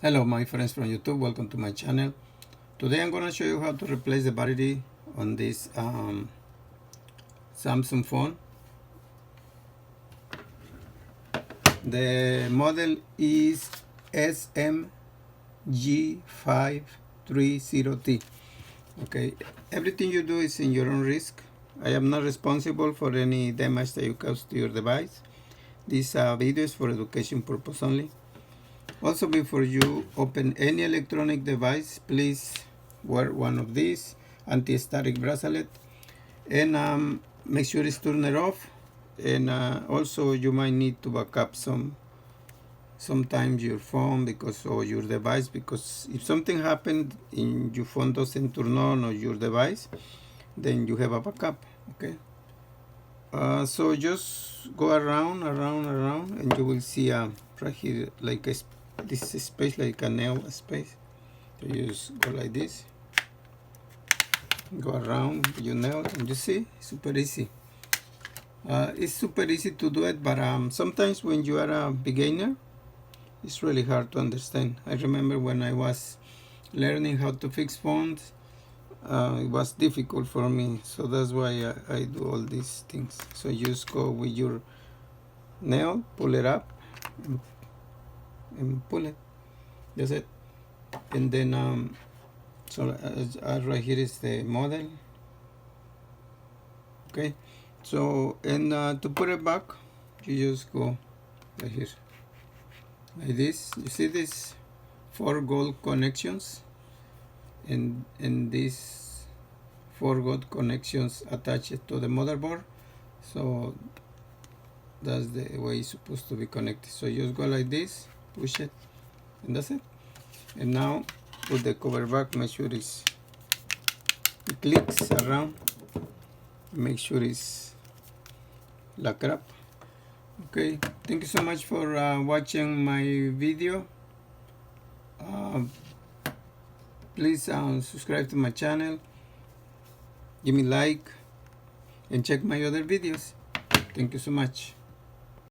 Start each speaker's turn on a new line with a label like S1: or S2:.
S1: Hello my friends from YouTube, welcome to my channel. Today I'm going to show you how to replace the battery on this Samsung phone. The model is SM-G530T. Okay, everything you do is in your own risk. I am not responsible for any damage that you cause to your device. This video is for education purpose only. Also, before you open any electronic device, please wear one of these anti-static bracelet and make sure it's turned off. And also you might need to back up sometimes your phone or your device, because if something happened and your phone doesn't turn on or your device, then you have a backup. Okay, so just go around, and you will see right here like this space, like a nail space. So you just go like this, go around your nail, and you see, super easy. It's super easy to do it, but sometimes when you are a beginner, it's really hard to understand. I remember when I was learning how to fix phones, it was difficult for me, so that's why I do all these things. So you just go with your nail, pull it up, and pull it. That's it. And then so right here is the model. Okay, so and to put it back, you just go right here like this. You see this 4 gold connections, and these 4 gold connections attached to the motherboard. So that's the way it's supposed to be connected. So you just go like this, push it, and that's it. And now put the cover back, make sure it clicks around, make sure it's locked up. Okay, thank you so much for watching my video. Please subscribe to my channel, give me like, and check my other videos. Thank you so much.